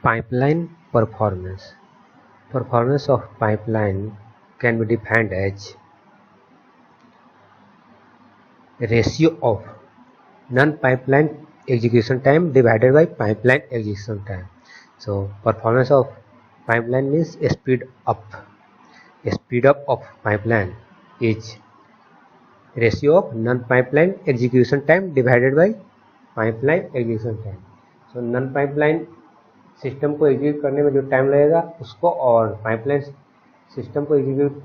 Pipeline performance. Performance of pipeline can be defined as ratio of non-pipeline execution time divided by pipeline execution time. So performance of pipeline means speed up. Speed up of pipeline is ratio of non-pipeline execution time divided by pipeline execution time. So non-pipeline system को execute करने में जो time लगेगा उसको और pipeline system को execute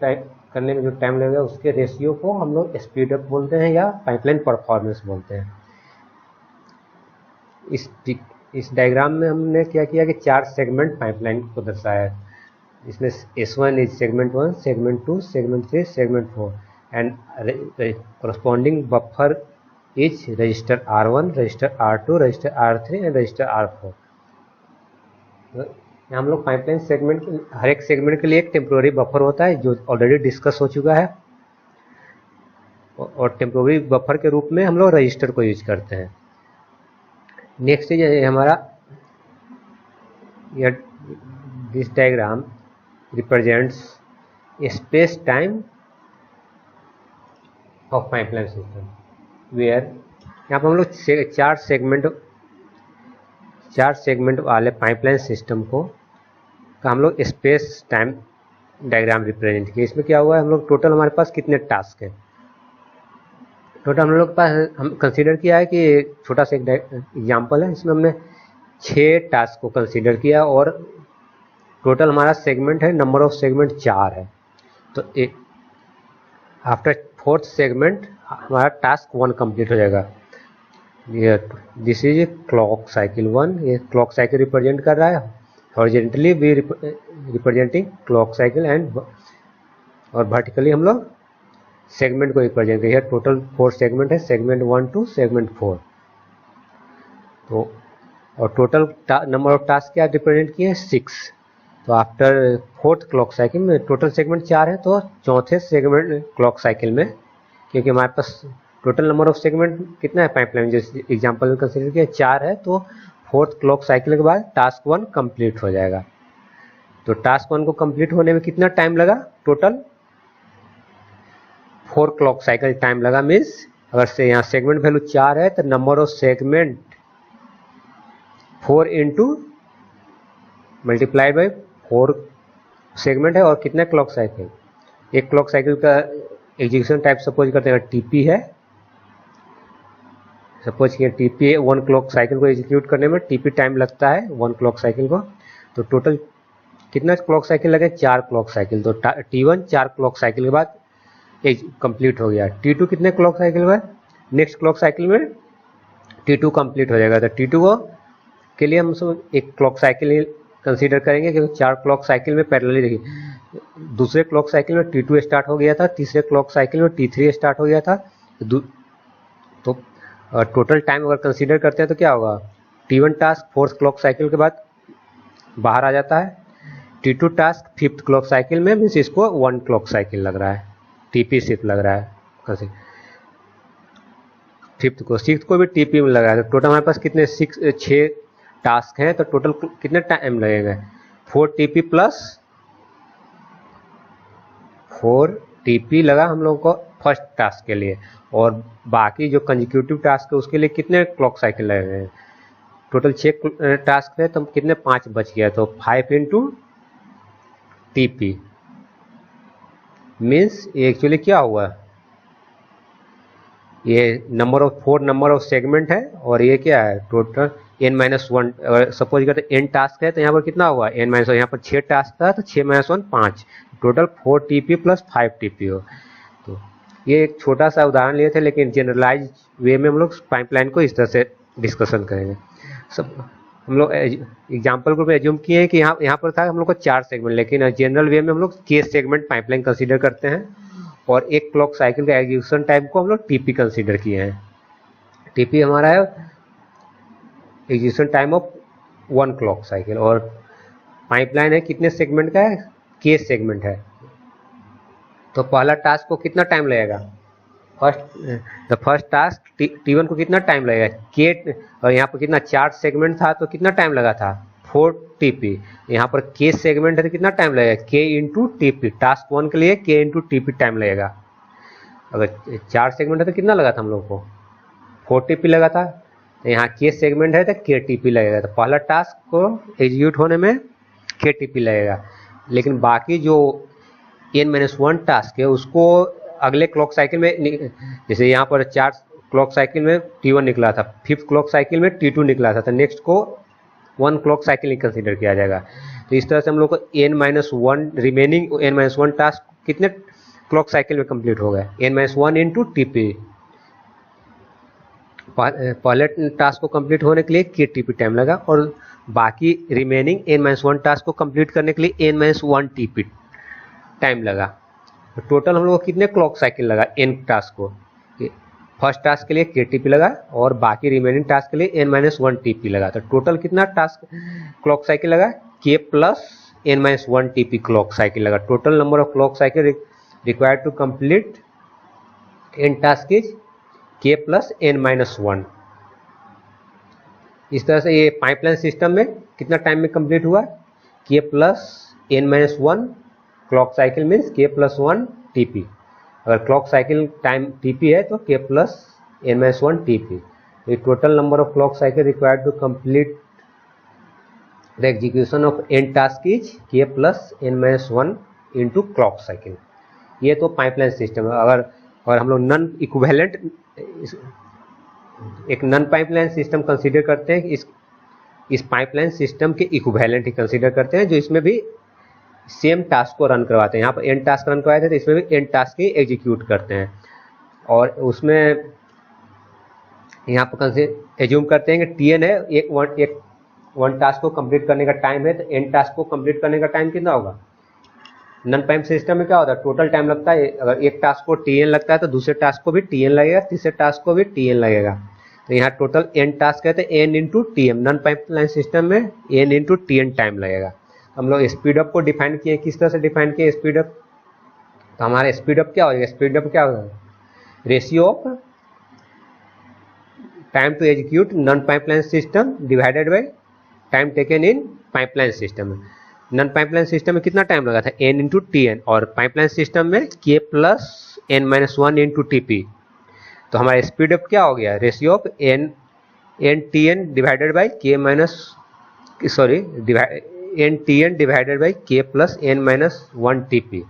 करने में जो टाइम लगेगा उसके रेशियो को हम लोग स्पीड अप बोलते हैं या पाइपलाइन परफॉर्मेंस बोलते हैं। इस डायग्राम में हमने क्या किया कि 4 सेगमेंट पाइपलाइन को दर्शाया है। इसमें S1 is segment 1, segment 2, segment 3, segment 4 and corresponding buffer is register R1, register R2, register R3 and register R4। हम लोग पाइपलाइन सेगमेंट हर एक सेगमेंट के लिए एक टेम्पोररी बफर होता है जो ऑलरेडी डिस्कस हो चुका है, और टेम्पोररी बफर के रूप में हम लोग रजिस्टर को यूज करते हैं। नेक्स्ट है हमारा this diagram represents space time of pipeline system where यहाँ पर हम लोग 4 सेगमेंट वाले पाइपलाइन सिस्टम को का हम लोग स्पेस टाइम डायग्राम रिप्रेजेंट किए। इसमें क्या हुआ है, हम लोग टोटल हमारे पास कितने टास्क हैं, टोटल हम लोग के पास हम कंसीडर किया है कि छोटा सा एक एग्जाम्पल है, इसमें हमने 6 टास्क को कंसीडर किया और टोटल हमारा सेगमेंट है, नंबर ऑफ सेगमेंट 4 है। तो आफ्टर 4th सेगमेंट हमारा टास्क 1 कंप्लीट हो जाएगा। दिस इज क्लॉक साइकिल 1, ये क्लॉक साइकिल रिप्रेजेंट कर रहा है, horizontally we representing clock cycle and और वर्टिकली हम लोग सेगमेंट को रिप्रेजेंट करिए। टोटल 4 सेगमेंट है, सेगमेंट 1 to सेगमेंट 4। तो और टोटल नंबर ऑफ टास्क क्या रिप्रेजेंट किए 6। तो आफ्टर 4th क्लॉक साइकिल में टोटल सेगमेंट 4 है, तो 4th सेगमेंट क्लॉक साइकिल में क्योंकि हमारे पास टोटल नंबर ऑफ सेगमेंट कितना है पाइपलाइन जैसे एग्जांपल में कंसीडर किया 4 है, तो 4th क्लॉक साइकिल के बाद टास्क 1 कंप्लीट हो जाएगा। तो टास्क 1 को कंप्लीट होने में कितना टाइम लगा, टोटल 4 क्लॉक साइकिल टाइम लगा। मीन्स अगर से यहाँ सेगमेंट वैल्यू 4 है तो number of segment 4 into multiplied by 4 segment है और कितना क्लॉक साइकिल, एक क्लॉक साइकिल का एग्जीक्यूशन टाइप सपोज करते हैं टीपी है, सपोज कि टीपी 1 क्लॉक साइकिल को एग्जीक्यूट करने में टीपी टाइम लगता है 1 क्लॉक साइकिल को। तो टोटल कितना क्लॉक साइकिल लगे, 4 क्लॉक साइकिल। तो T1 4 क्लॉक साइकिल के बाद कंप्लीट हो गया। T2 कितने क्लॉक साइकिल में, नेक्स्ट क्लॉक साइकिल में T2 कंप्लीट हो जाएगा। तो T2 को के लिए हम सब एक क्लॉक साइकिल कंसीडर करेंगे क्योंकि 4 क्लॉक साइकिल में पैरेलली देखिए, दूसरे क्लॉक साइकिल में T2 स्टार्ट हो गया था, तीसरे क्लॉक साइकिल में T3 स्टार्ट हो गया था। तो टोटल टाइम अगर कंसीडर करते हैं तो क्या होगा, T1 task 4th clock cycle के बाद बाहर आ जाता है, T2 task 5th clock cycle में, मीन्स इसको 1 क्लॉक साइकिल लग रहा है, टीपी शिफ्ट लग रहा है, 6th को भी टीपी में लग रहा है। तो टोटल हमारे पास कितने 6 टास्क हैं, तो टोटल कितने टाइम लगेगा, 4 टीपी प्लस 4 टीपी लगा हम लोगों को फर्स्ट टास्क के लिए, और बाकी जो कंजिक्यूटिव टास्क है उसके लिए कितने क्लॉक साइकिल लगे हैं। टोटल 6 टास्क है तो कितने 5 बच गया, तो 5 इंटू टीपी मीन्स एक्चुअली क्या हुआ, ये4 नंबर ऑफ सेगमेंट है और ये क्या है टोटल n-1। अगर सपोज करते n टास्क है तो यहाँ पर कितना हुआ n-1, यहाँ पर 6 टास्क था तो 6-1 5, टोटल 4 टीपी प्लस 5 टीपी हो। तो ये एक छोटा सा उदाहरण लिए थे, लेकिन जनरलाइज वे में हम लोग पाइपलाइन को इस तरह से डिस्कशन करेंगे। सब हम लोग एग्जाम्पल ग्रुप में एज्यूम किए हैं कि यहाँ पर था हम लोग को 4 सेगमेंट, लेकिन जनरल वे में हम लोग k सेगमेंट पाइपलाइन कंसीडर करते हैं और एक क्लॉक साइकिल का एग्जीक्यूशन टाइम को हम लोग टीपी कंसीडर किए हैं। टीपी हमारा है execution time of 1 clock cycle, और पाइपलाइन है कितने सेगमेंट का है, k सेगमेंट है। तो पहला टास्क को कितना टाइम लगेगा, फर्स्ट टास्क T1 को कितना टाइम लगेगा k, और यहाँ पर कितना 4 सेगमेंट था तो कितना टाइम लगा था 4 TP। यहाँ पर के सेगमेंट है तो कितना टाइम लगेगा, के इंटू टीपी। टास्क 1 के लिए के इंटू टीपी टाइम लगेगा। अगर 4 सेगमेंट है तो कितना लगा था हम लोग को, 4 TP लगा था। तो यहाँ के सेगमेंट है तो के टीपी लगेगा। तो पहला टास्क को एग्जीक्यूट होने में के टीपी लगेगा, लेकिन बाकी जो n-1 टास्क है उसको अगले क्लॉक साइकिल में, जैसे यहाँ पर 4 क्लॉक साइकिल में T1 निकला था, 5th क्लॉक साइकिल में T2 निकला था, तो नेक्स्ट को 1 क्लॉक साइकिल ही कंसीडर किया जाएगा। तो इस तरह से हम लोग को n-1 रिमेनिंग n-1 टास्क कितने क्लॉक साइकिल में कंप्लीट हो गए, n-1 इंटू टीपी। पहले टास्क को कंप्लीट होने के लिए के टीपी टाइम लगा और बाकी रिमेनिंग n-1 टास्क को कंप्लीट करने के लिए n-1 टीपी टाइम लगा। तो टोटल हम लोग को कितने क्लॉक साइकिल लगा n टास्क को, फर्स्ट टास्क के लिए के टीपी लगा और बाकी रिमेनिंग टास्क के लिए n-1 टीपी लगा। तो टोटल कितना टास्क क्लॉक साइकिल लगा, K plus n-1 TP clock cycle लगा। Total number of clock cycle required to complete n task is K plus n-1। इस तरह से ये पाइपलाइन सिस्टम में कितना टाइम में कंप्लीट हुआ, K plus n-1 clock cycle means K plus 1 TP. अगर क्लॉक साइकिल टाइम टीपी है तो के प्लस n-1 टीपी। तो total number of clock cycle required to complete the execution of n task is K plus n-1 into clock cycle. ये तो pipeline system है। अगर हम लोग नॉन इक्विवेलेंट एक नॉन पाइपलाइन सिस्टम कंसीडर करते हैं, इस पाइपलाइन सिस्टम के इक्विवेलेंट ही कंसीडर करते हैं, जो इसमें भी सेम टास्क को रन करवाते हैं। यहाँ पर n टास्क रन करवाए थे तो इसमें भी n टास्क ही एग्जीक्यूट करते हैं। और उसमें यहाँ पर एज्यूम करते हैं कि Tn है, वन टास्क को कंप्लीट करने का टाइम है, तो n टास्क को कंप्लीट करने का टाइम कितना होगा। नॉन पाइप सिस्टम में क्या होता है, टोटल टाइम लगता है। अगर एक टास्क को Tn लगता है तो दूसरे टास्क को भी Tn लगेगा, तीसरे टास्क को भी Tn लगेगा। तो यहाँ टोटल n टास्क है तो n into T M. Non pipeline system में n इंटू Tn टाइम लगेगा। हम लोग स्पीड अप को डिफाइन किए, किस तरह से डिफाइन किए स्पीड अप। तो हमारा स्पीड अप क्या हो जाएगा, स्पीड अप क्या होगा, ratio of time to execute non pipeline system divided by time taken in pipeline system. Non pipeline system में कितना टाइम लगा था, n इंटू Tn, और पाइपलाइन सिस्टम में k plus n-1 into TP. तो हमारा स्पीड अप क्या हो गया, ratio of n Tn divided by k minus n Tn divided by k plus n-1 TP.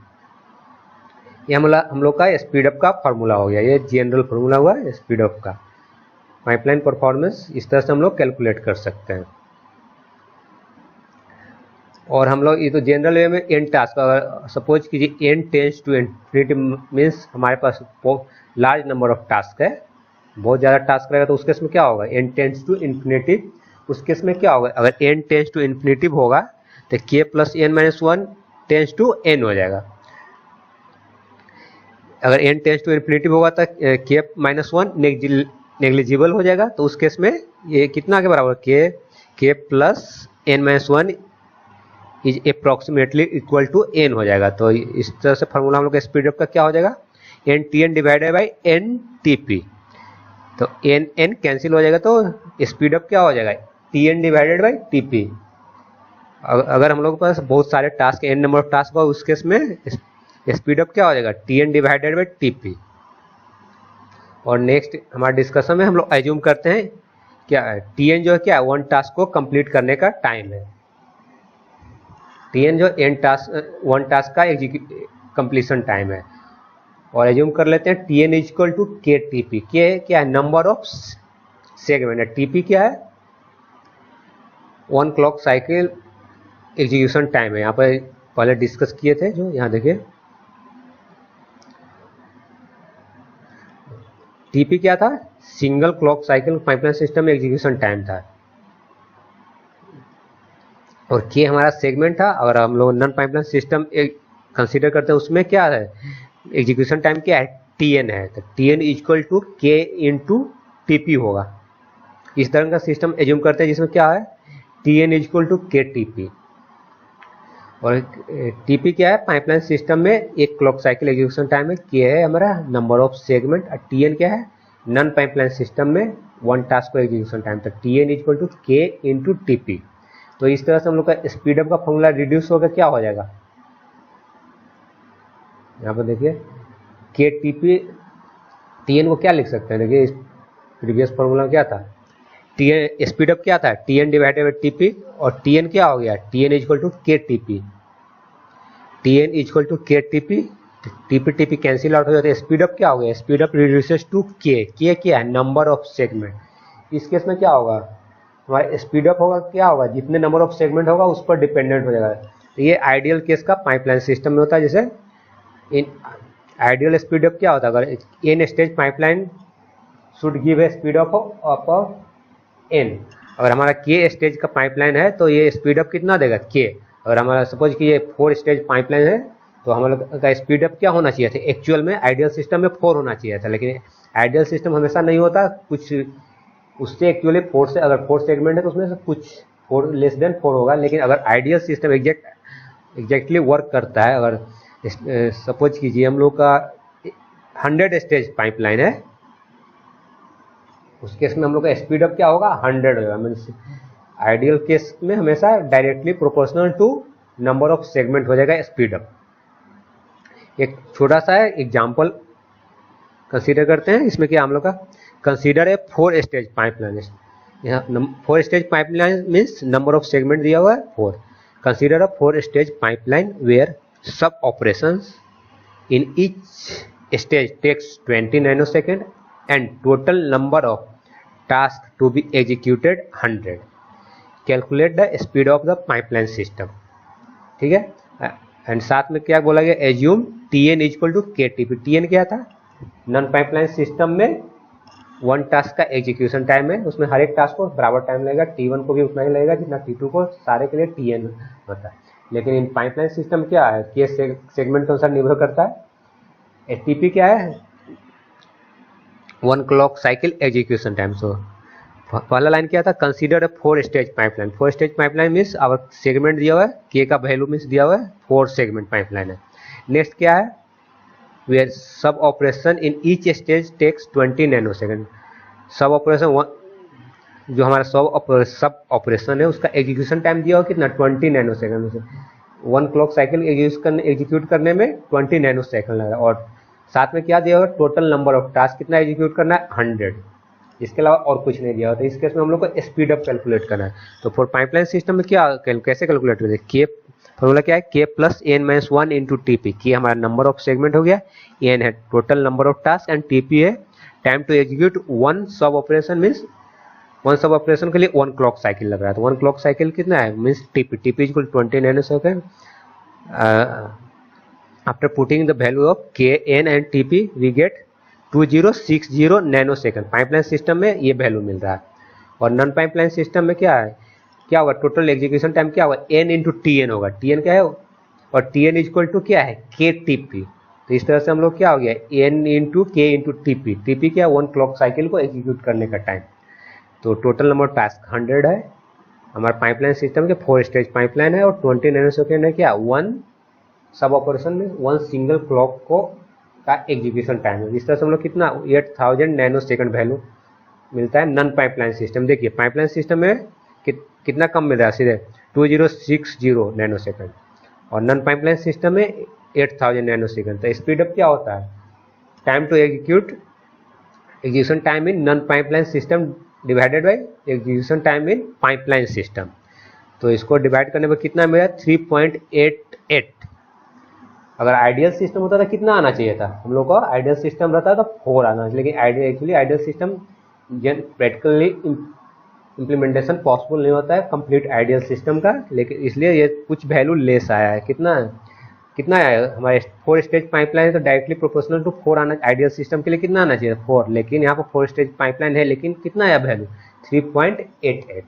ये हम लोग का स्पीड अप का फार्मूला हो गया। ये जनरल फार्मूला हुआ स्पीड अप का। पाइपलाइन परफॉर्मेंस इस तरह से हम लोग कैलकुलेट कर सकते हैं। और हम लोग ये तो जनरल वे में n टास्क, अगर सपोज कीजिए n tends to infinity means हमारे पास लार्ज नंबर ऑफ टास्क है, बहुत ज़्यादा टास्क रहेगा, तो उस केस में क्या होगा, n टेंस टू इन्फिनिटी। उस केस में क्या होगा, अगर n टेंस टू इन्फिनिटी होगा तो k plus n-1 tends to n हो जाएगा। अगर n टेंस टू इन्फिनिटी होगा तो k माइनस 1 नेग्लिजिबल हो जाएगा। तो उस केस में ये कितना के बराबर, k plus n-1 is approximately equal to n हो जाएगा। तो इस तरह से फार्मूला हम लोग का स्पीड अप का क्या हो जाएगा, n Tn divided by n TP. तो n कैंसिल हो जाएगा तो स्पीड अप क्या हो जाएगा, Tn डिवाइडेड बाई टीपी। अगर हम लोग के पास बहुत सारे task n number of task हो, उस केस में स्पीड अप क्या हो जाएगा, Tn डिवाइडेड बाई टीपी। और नेक्स्ट हमारे डिस्कशन में हम लोग एज्यूम करते हैं क्या Tn जो है क्या वन टास्क को कंप्लीट करने का टाइम है। Tn जो वन टास्क का कंप्लीशन टाइम है। और एज्यूम कर लेते हैं Tn इज इक्वल टू के टीपी। के क्या है, नंबर ऑफ सेगमेंट है, टीपी क्या है, one clock cycle execution time है। यहाँ पर पहले डिस्कस किए थे, जो यहाँ देखिए टीपी क्या था, single clock cycle pipeline system में एग्जीक्यूशन टाइम था, और के हमारा सेगमेंट था। अगर हम लोग नॉन पाइपलाइन सिस्टम कंसीडर करते हैं उसमें क्या है, एग्जीक्यूशन टाइम क्या है, Tn है। तो Tn इक्वल टू के इंटू टीपी होगा। इस तरह का सिस्टम एज्यूम करते हैं जिसमें क्या है, Tn इक्वल टू के टीपी। और टीपी क्या है, पाइपलाइन सिस्टम में एक क्लॉक साइकिल एग्जीक्यूशन टाइम है, के है हमारा नंबर ऑफ सेगमेंट, और Tn क्या है, नॉन पाइपलाइन सिस्टम में वन टास्क को एग्जीक्यूशन टाइम। तो Tn इक्वल टू के इंटू टीपी। तो इस तरह से हम लोग का स्पीड अप का फॉर्मूला रिड्यूस होकर क्या हो जाएगा, यहाँ पर देखिए के टी पी टी एन को क्या लिख सकते हैं, देखिए इस प्रीवियस फॉर्मूला क्या था, टी एन स्पीड अप क्या था, T N divided by T P, और टी एन क्या हो गया, T N equal to K T P, T N equal to K T P, T P cancel out हो जाता है, स्पीड अप क्या हो गया, स्पीड अप रिड्यूसेस टू के क्या है, नंबर ऑफ सेगमेंट। इस केस में क्या होगा, हमारा स्पीड अप होगा क्या होगा, जितने नंबर ऑफ सेगमेंट होगा उस पर डिपेंडेंट हो जाएगा। तो ये आइडियल केस का पाइपलाइन सिस्टम में होता है। जैसे इन आइडियल स्पीड अप क्या होता है, अगर N stage pipeline should give a speed up of N, अगर हमारा के स्टेज का पाइपलाइन है तो ये स्पीड अप कितना देगा के। अगर हमारा सपोज कि ये 4 स्टेज पाइपलाइन है तो हम लोग का स्पीड अप क्या होना चाहिए था, एक्चुअल में आइडियल सिस्टम में 4 होना चाहिए था, लेकिन आइडियल सिस्टम हमेशा नहीं होता, कुछ उससे एक्चुअली 4 से, अगर 4 सेगमेंट है तो उसमें से कुछ 4 लेस देन 4 होगा। लेकिन अगर आइडियल सिस्टम एग्जैक्टली वर्क करता है, अगर सपोज कीजिए हम लोग का 100 स्टेज पाइपलाइन है, उस केस में हम लोग का स्पीड अप क्या होगा, 100 होगा। मीन्स आइडियल केस में हमेशा directly proportional to number of segment हो जाएगा स्पीड अप। एक छोटा सा एग्जांपल कंसीडर करते हैं, इसमें क्या हम लोग का कंसीडर ए 4 स्टेज पाइपलाइन, यहाँ 4 stage pipeline means number of segment दिया हुआ है 4। Consider a 4 stage pipeline where sub operations in each stage takes 20 nanosecond and total number of tasks to be executed 100. Calculate the speed of the pipeline system. ठीक है, and साथ में क्या बोला गया, assume Tn equal to KTP। Tn क्या था, non pipeline system में 1 टास्क का एग्जीक्यूशन टाइम है, उसमें हर एक टास्क को बराबर टाइम लगेगा, T1 को भी उतना ही लगेगा जितना T2 को, सारे के लिए Tn होता है। लेकिन इन पाइपलाइन सिस्टम क्या है, के सेगमेंट के अनुसार निर्भर करता है। TP क्या है, 1 clock cycle execution time. So पहला लाइन क्या था, consider a 4 stage pipeline. 4 stage pipeline means our segment दिया हुआ है, के का वैल्यू मीन्स दिया हुआ है 4 सेगमेंट पाइपलाइन है। नेक्स्ट क्या है, where sub operation in each stage takes 20 nanosecond. Sub operation जो हमारा सब ऑपरेशन है उसका एग्जीक्यूशन टाइम दिया हुआ कितना, 20 नैनोसेकेंड। 1 क्लॉक साइकिल एग्जीक्यूट करने में 20 नैनोसेकेंड लगा, और साथ में क्या दिया हुआ, टोटल नंबर ऑफ टास्क कितना एग्जीक्यूट करना है, 100। इसके अलावा और कुछ नहीं दिया होता। इस केस में हम लोग को स्पीड अप कैलकुलेट करना है। तो फॉर पाइपलाइन सिस्टम में क्या कैसे कैलकुलेट करेंगे, के फॉर्मूला क्या है, K plus N minus 1 into TP. K हमारा नंबर ऑफ सेगमेंट हो गया, एन है total number of task, and TP है time to execute 1 sub operation. Means 1 sub operation के लिए 1 क्लॉक साइकिल लग रहा है, तो 1 क्लॉक साइकिल कितना है, means TP equal 20 nanosecond. After putting the value of Kn and Tp, we get 2060 nanosecond. Pipeline system में ये वैल्यू मिल रहा है। और नॉन पाइपलाइन सिस्टम में क्या है, क्या होगा, टोटल एग्जीक्यूशन टाइम क्या होगा, n इंटू टी एन होगा। टी एन क्या है, और टी एन इक्वल टू क्या है, के टी पी। तो इस तरह से हम लोग क्या हो गया, n इंटू के into T P. T P क्या है, 1 क्लॉक साइकिल को एग्जीक्यूट करने का टाइम। तो टोटल नंबर टास्क 100 है। हमारा पाइपलाइन सिस्टम के 4 स्टेज पाइपलाइन है, और 20 नैनोसेकेंड है क्या, 1 सब ऑपरेशन में 1 सिंगल क्लॉक को का एग्जीक्यूशन टाइम है। इस तरह से हम लोग कितना 8000 नैनोसेकेंड वैल्यू मिलता है नॉन पाइपलाइन सिस्टम। देखिए पाइपलाइन सिस्टम में कितना कम मिल रहा है, सीधे 2060 नैनोसेकेंड, और नॉन पाइपलाइन सिस्टम में 8000 नैनोसेकेंड। तो स्पीड अप क्या होता है, time to execution time in non pipeline system divided by execution time in pipeline system. तो इसको डिवाइड करने पर कितना मिला, 3.88। अगर आइडियल सिस्टम होता था कितना आना चाहिए था, हम लोग का आइडियल सिस्टम रहता था 4 आना चाहिए, लेकिन ideal system practically implementation possible नहीं होता है कंप्लीट आइडियल सिस्टम का, लेकिन इसलिए ये कुछ वैल्यू लेस आया है। कितना आया, हमारे 4 स्टेज पाइपलाइन है तो डायरेक्टली प्रोपोर्शनल टू 4 आना, आइडियल सिस्टम के लिए कितना आना चाहिए 4, लेकिन यहाँ पर 4 स्टेज पाइपलाइन है, लेकिन कितना आया वैल्यू 3.88।